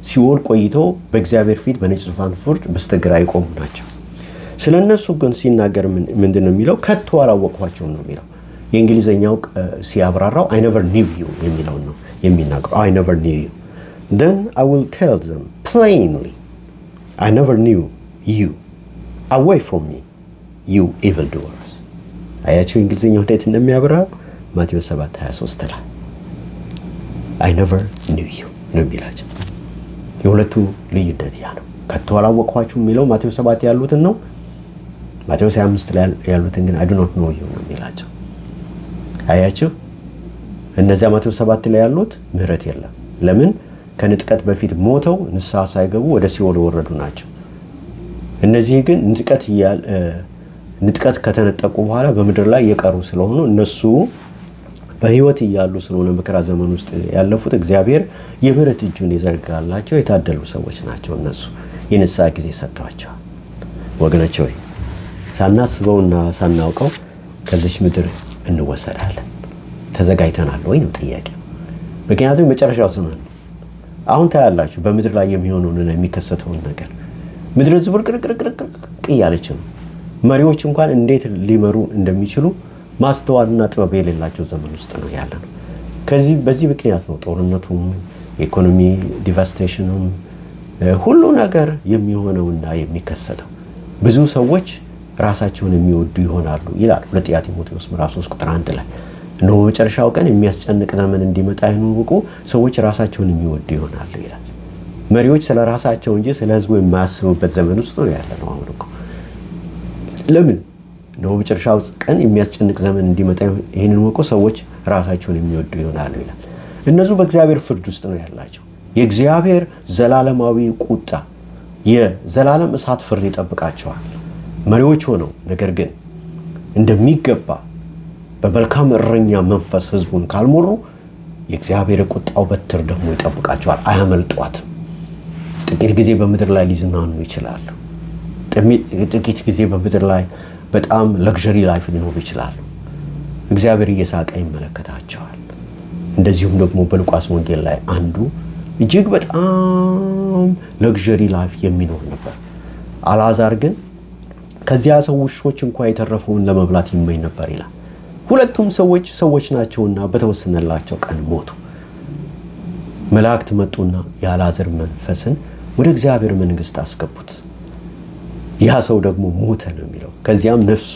ሲኦል ቆይተው በእግዚአብሔር ፊት በነጭ ዙፋን ፍርድ በስተግራ የቆሙ ናቸው። ስለነሱ ግን ሲናገር ምንድነው የሚለው? ከቶ አላወቅኋቸውም ነው የሚለው። የእንግሊዘኛው ሲያብራራው I never knew you የሚለው ነው የሚናገረው። I never knew you. Then I will tell them plainly I never knew you. Away from me, you evildoers. አያችሁ እንግሊዘኛው እንዴት እንደሚያብራራው ማቴዎስ 7:23 ላይ I never knew you ነው የሚላቸው። የሁለቱ ልዩነት ያ ነው። ከቶ አላወቅኋችሁም የሚለው ማቴዎስ 7 ያሉትን ነው። ማቴዎስ 25 ላይ ያሉትን ግን I do not know you ነው የሚላቸው። አያችሁ እነዚያ ማቴዎስ 7 ላይ ያሉት ምህረት የለም። ለምን? ከንጥቀት በፊት ሞተው ንስሐ ሳይገቡ ወደ ሲኦል ወረዱ ናቸው። እነዚህ ግን ንጥቀት ከተነጠቁ በኋላ በምድር ላይ የቀሩ ስለሆኑ እነሱ በህይወት እያሉ ስለሆነ መከራ ዘመን ውስጥ ያለፉት እግዚአብሔር የምህረት እጁን ይዘርጋላቸው የታደሉ ሰዎች ናቸው። እነሱ የንስሐ ጊዜ ሰጥቷቸዋል። ወገኖቼ ሆይ ሳናስበውና ሳናውቀው ከዚህ ምድር እንወሰዳለን። ተዘጋጅተናል ወይ ነው ጥያቄ። ምክንያቱም መጨረሻው ዘመን ነው። አሁን ታያላችሁ በምድር ላይ የሚሆነውና የሚከሰተውን ነገር። ምድር ዝብርቅርቅርቅርቅ እያለች ነው። መሪዎች እንኳን እንዴት ሊመሩ እንደሚችሉ ማስተዋልና ጥበብ የሌላቸው ዘመን ውስጥ ነው ያለነው። በዚህ ምክንያት ነው ጦርነቱም፣ ኢኮኖሚ ዲቫስቴሽኑም ሁሉ ነገር የሚሆነውና የሚከሰተው። ብዙ ሰዎች ራሳቸውን የሚወዱ ይሆናሉ ይላል ሁለተኛ ጢሞቴዎስ ምዕራፍ 3 ቁጥር 1 ላይ። ነው መጨረሻው ቀን የሚያስጨንቅ ዘመን እንዲመጣ ይሁንቁ ሰዎች ራሳቸውን የሚወዱ ይሆናሉ ይላል። መሪዎች ስለ ራሳቸው እንጂ ስለ ህዝቡ የማያስቡበት ዘመን ውስጥ ነው ያለነው አሁን እኮ። ለምን ነው መጨረሻው ቀን የሚያስጨንቅ ዘመን እንዲመጣ ይሁንቁ ሰዎች ራሳቸውን የሚወዱ ይሆናሉ ይላል። እነሱ በእግዚአብሔር ፍርድ ውስጥ ነው ያላቸው። የእግዚአብሔር ዘላለማዊ ቁጣ የዘላለም እሳት ፍርድ ይጠብቃቸዋል። መሪዎች ሆነው ነገር ግን እንደሚገባ በመልካም እረኛ መንፈስ ህዝቡን ካልሞሩ የእግዚአብሔር ቁጣው በትር ደግሞ ይጠብቃቸዋል። አያመልጧትም። ጥቂት ጊዜ በምድር ላይ ሊዝናኑ ይችላሉ። ጥቂት ጊዜ በምድር ላይ በጣም ለግዠሪ ላይፍ ሊኖሩ ይችላሉ። እግዚአብሔር እየሳቀ ይመለከታቸዋል። እንደዚሁም ደግሞ በሉቃስ ወንጌል ላይ አንዱ እጅግ በጣም ለግዠሪ ላይፍ የሚኖር ነበር። አልዓዛር ግን ከዚያ ሰው ውሾች እንኳን የተረፈውን ለመብላት ይመኝ ነበር ይላል። ሁለቱም ሰዎች ናቸውና በተወሰነላቸው ቀን ሞቱ። መላእክት መጡና የአልዓዛር መንፈስን ወደ እግዚአብሔር መንግስት አስገቡት። ያ ሰው ደግሞ ሞተ ነው የሚለው። ከዚያም ነፍሱ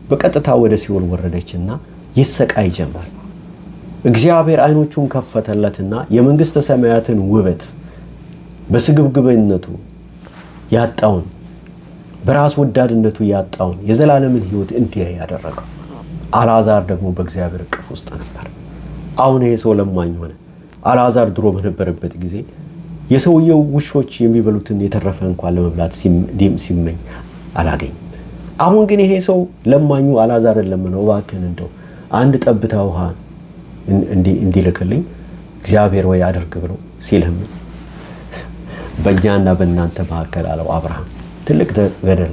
በቀጥታ ወደ ሲኦል ወረደችና ይሰቃይ ጀመር። እግዚአብሔር አይኖቹን ከፈተለትና የመንግስተ ሰማያትን ውበት በስግብግብነቱ ያጣውን በራስ ወዳድነቱ ያጣውን የዘላለምን ህይወት እንዲያይ ያደረገው። አልዓዛር ደግሞ በእግዚአብሔር እቅፍ ውስጥ ነበር። አሁን ይሄ ሰው ለማኝ ሆነ። አልዓዛር ድሮ በነበረበት ጊዜ የሰውየው ውሾች የሚበሉትን የተረፈ እንኳን ለመብላት ሲመኝ አላገኝም። አሁን ግን ይሄ ሰው ለማኙ አልዓዛርን ለምነው እባክህን እንደው አንድ ጠብታ ውሃ እንዲልክልኝ እግዚአብሔር ወይ አድርግ ብሎ ሲለምን በእኛና በእናንተ መካከል አለው አብርሃም ትልቅ ገደል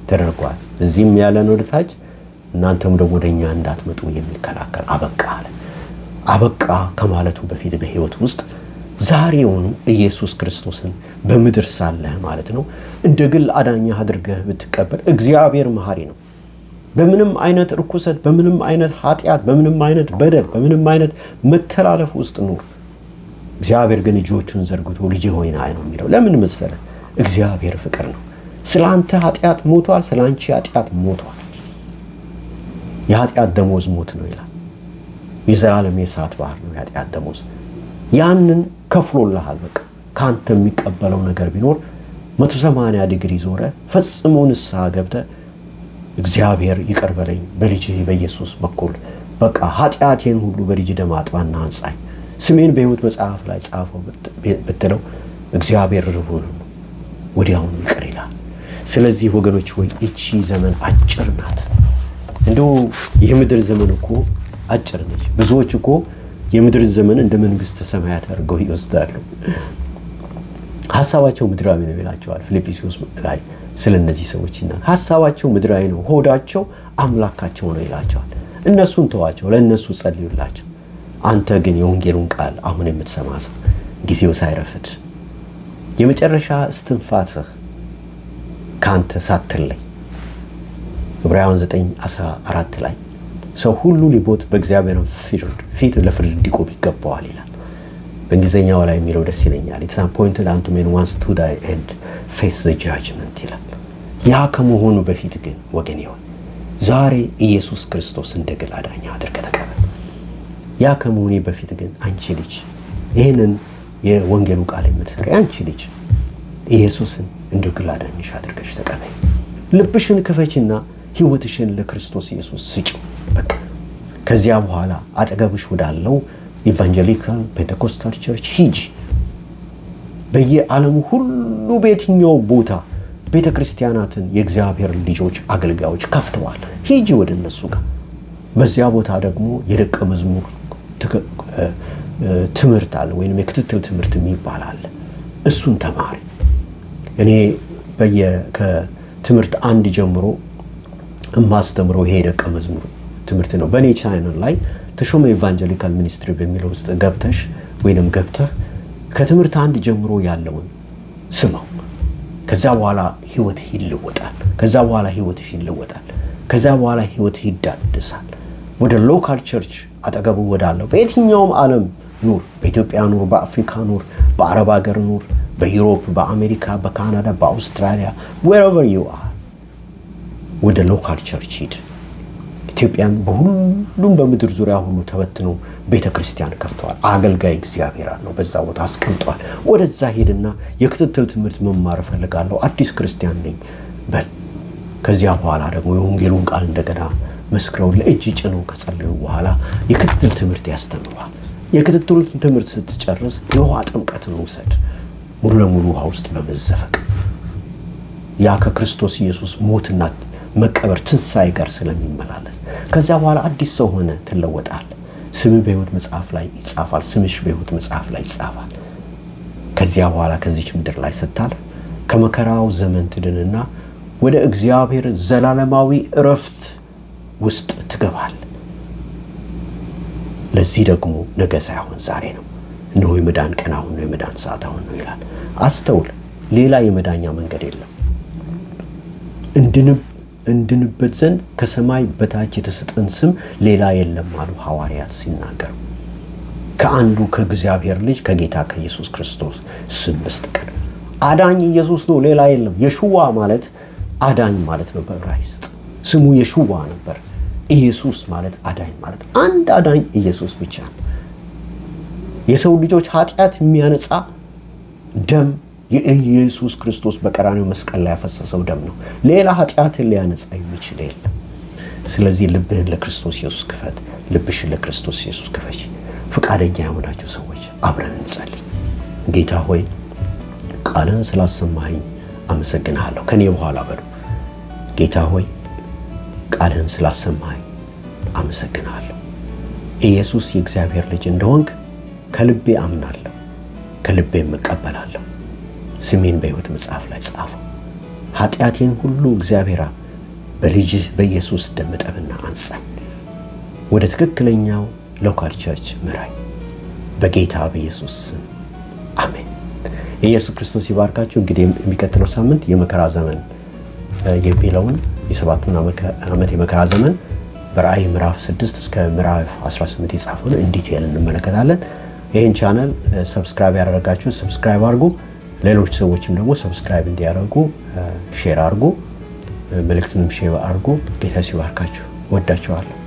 ተደርጓል። እዚህም ያለን ወደ ታች እናንተም ደግሞ ወደኛ እንዳትመጡ የሚከላከል አበቃ አለ። አበቃ ከማለቱ በፊት በህይወት ውስጥ ዛሬውን ኢየሱስ ክርስቶስን በምድር ሳለህ ማለት ነው እንደ ግል አዳኝህ አድርገህ ብትቀበል እግዚአብሔር መሐሪ ነው። በምንም አይነት ርኩሰት፣ በምንም አይነት ኃጢአት፣ በምንም አይነት በደል፣ በምንም አይነት መተላለፍ ውስጥ ኑር። እግዚአብሔር ግን እጆቹን ዘርግቶ ልጄ ሆይ ና ነው የሚለው። ለምን መሰለ? እግዚአብሔር ፍቅር ነው። ስላንተ ኃጢአት ሞቷል፣ ስላንቺ ኃጢአት ሞቷል። የኃጢአት ደሞዝ ሞት ነው ይላል። የዘላለም የእሳት ባህር ነው የኃጢአት ደሞዝ። ያንን ከፍሎልሃል። በቃ ካንተ የሚቀበለው ነገር ቢኖር 180 ዲግሪ ዞረ ፈጽሞ ንስሐ ገብተህ እግዚአብሔር ይቅር በለኝ በልጅህ በኢየሱስ በኩል በቃ ኃጢአቴን ሁሉ በልጅ ደም አጥባና አንጻኝ ስሜን በሕይወት መጽሐፍ ላይ ጻፈው ብትለው እግዚአብሔር ርኅሩህ ነው፣ ወዲያውኑ ይቅር ይላል። ስለዚህ ወገኖች ሆይ እቺ ዘመን አጭር ናት። እንደው የምድር ዘመን እኮ አጭር ነች። ብዙዎች እኮ የምድር ዘመን እንደ መንግስት ሰማያት አድርገው ይወስዳሉ። ሐሳባቸው ምድራዊ ነው ይላቸዋል ፊልጵስዩስ ላይ ስለነዚህ ሰዎች ይናገራል። ሐሳባቸው ምድራዊ ነው፣ ሆዳቸው አምላካቸው ነው ይላቸዋል። እነሱን ተዋቸው፣ ለነሱ ጸልዩላቸው። አንተ ግን የወንጌሉን ቃል አሁን የምትሰማ ሰው ጊዜው ሳይረፍድ የመጨረሻ እስትንፋስህ ካንተ ሳትለይ ዕብራውያን 9:14 ላይ ሰው ሁሉ ሊሞት በእግዚአብሔር ፊት ለፍርድ እንዲቆም ይገባዋል ይላል። በእንግሊዝኛው ላይ የሚለው ደስ ይለኛል። It's appointed unto men once to die and face the judgment ይላል። ያ ከመሆኑ በፊት ግን ወገኔ ሆይ ዛሬ ኢየሱስ ክርስቶስ እንደ ግል አዳኝ አድርገህ ተቀበል። ያ ከመሆኑ በፊት ግን አንቺ ልጅ ይሄንን የወንጌሉ ቃል የምትሰሪ አንቺ ልጅ ኢየሱስን እንደ ግል አዳኝሽ አድርገሽ ተቀበል። ልብሽን ክፈችና ሕይወትሽን ለክርስቶስ ኢየሱስ ስጪው። በቃ ከዚያ በኋላ አጠገብሽ ወዳለው ኢቫንጀሊካል ፔንቴኮስታል ቸርች ሂጂ። በየዓለሙ ሁሉ በየትኛው ቦታ ቤተክርስቲያናትን የእግዚአብሔር ልጆች አገልጋዮች ከፍተዋል። ሂጂ ወደ እነሱ ጋር። በዚያ ቦታ ደግሞ የደቀ መዝሙር ትምህርት አለ ወይንም የክትትል ትምህርት የሚባል አለ። እሱን ተማሪ። እኔ ከትምህርት 1 ጀምሮ ማስተምረው ይሄ ደቀ መዝሙር ትምህርት ነው። በኔ ቻናል ላይ ተሾመ ኢቫንጀሊካል ሚኒስትሪ በሚለው ውስጥ ገብተሽ ወይንም ገብተህ ከትምህርት 1 ጀምሮ ያለውን ስማው። ከዛ በኋላ ህይወት ይለወጣል። ከዛ በኋላ ህይወትሽ ይለወጣል። ከዛ በኋላ ህይወት ይዳደሳል። ወደ ሎካል ቸርች አጠገቡ ወዳለው በየትኛውም ዓለም ኑር፣ በኢትዮጵያ ኑር፣ በአፍሪካ ኑር፣ በአረብ ሀገር ኑር፣ በዩሮፕ፣ በአሜሪካ፣ በካናዳ፣ በአውስትራሊያ wherever you are ወደ ሎካል ቸርች ሂድ። ኢትዮጵያን በሁሉም በምድር ዙሪያ ሁሉ ተበትነው ቤተክርስቲያን ከፍተዋል። አገልጋይ እግዚአብሔር አለው በዛ ቦታ አስቀምጧል። ወደዛ ሄድና የክትትል ትምህርት መማር ፈልጋለሁ፣ አዲስ ክርስቲያን ነኝ በል። ከዚያ በኋላ ደግሞ የወንጌሉን ቃል እንደገና መስክረው ለእጅ ጭነው ከጸለዩ በኋላ የክትትል ትምህርት ያስተምራል። የክትትል ትምህርት ስትጨርስ የውሃ ጥምቀትን ውሰድ፣ ሙሉ ለሙሉ ውሃ ውስጥ በመዘፈቅ ያ ከክርስቶስ ኢየሱስ ሞትና መቀበር ትንሣኤ ጋር ስለሚመላለስ ከዛ በኋላ አዲስ ሰው ሆነ ትለወጣል። ስምህ በሕይወት መጽሐፍ ላይ ይጻፋል። ስምሽ በሕይወት መጽሐፍ ላይ ይጻፋል። ከዚያ በኋላ ከዚች ምድር ላይ ስታልፍ ከመከራው ዘመን ትድንና ወደ እግዚአብሔር ዘላለማዊ እረፍት ውስጥ ትገባል። ለዚህ ደግሞ ነገ ሳይሆን ዛሬ ነው። እነሆ የመዳን ቀን አሁን ነው፣ የመዳን ሰዓት አሁን ነው ይላል። አስተውል። ሌላ የመዳኛ መንገድ የለም። እንድንበት ዘንድ ከሰማይ በታች የተሰጠን ስም ሌላ የለም አሉ ሐዋርያት ሲናገሩ። ከአንዱ ከእግዚአብሔር ልጅ ከጌታ ከኢየሱስ ክርስቶስ ስም በስተቀር አዳኝ ኢየሱስ ነው፣ ሌላ የለም። የሹዋ ማለት አዳኝ ማለት ነው። በዕብራይስጥ ስሙ የሹዋ ነበር። ኢየሱስ ማለት አዳኝ ማለት ነው። አንድ አዳኝ ኢየሱስ ብቻ ነው። የሰው ልጆች ኃጢአት የሚያነጻ ደም የኢየሱስ ክርስቶስ በቀራንዮ መስቀል ላይ ያፈሰሰው ደም ነው። ሌላ ኃጢአትን ሊያነጻ የሚችል የለም። ስለዚህ ልብህን ለክርስቶስ ኢየሱስ ክፈት፣ ልብሽን ለክርስቶስ ኢየሱስ ክፈች። ፈቃደኛ የሆናችሁ ሰዎች አብረን እንጸልይ። ጌታ ሆይ ቃልን ስላሰማኸኝ አመሰግናለሁ። ከኔ በኋላ በሉ። ጌታ ሆይ ቃልን ስላሰማኸኝ አመሰግናለሁ። ኢየሱስ የእግዚአብሔር ልጅ እንደሆንክ ከልቤ አምናለሁ፣ ከልቤ እቀበላለሁ። ስሜን በሕይወት መጽሐፍ ላይ ጻፈው። ኃጢአቴን ሁሉ እግዚአብሔር በልጅህ በኢየሱስ ደም እጠብና አንጻኝ። ወደ ትክክለኛው ሎካል ቸርች ምራኝ። በጌታ በኢየሱስ ስም አሜን። ኢየሱስ ክርስቶስ ይባርካችሁ። እንግዲህ የሚቀጥለው ሳምንት የመከራ ዘመን የሚለውን የ7ቱን ዓመት የመከራ ዘመን በራእይ ምዕራፍ 6 እስከ ምዕራፍ 18 የጻፈውን እንዲቴል እንመለከታለን። ይህን ቻናል ሰብስክራይብ ያደረጋችሁ ሰብስክራይብ አድርጉ። ሌሎች ሰዎችም ደግሞ ሰብስክራይብ እንዲያደርጉ ሼር አድርጉ፣ መልእክቱንም ሼር አድርጉ። ጌታ ይባርካችሁ። ወዳችኋለሁ።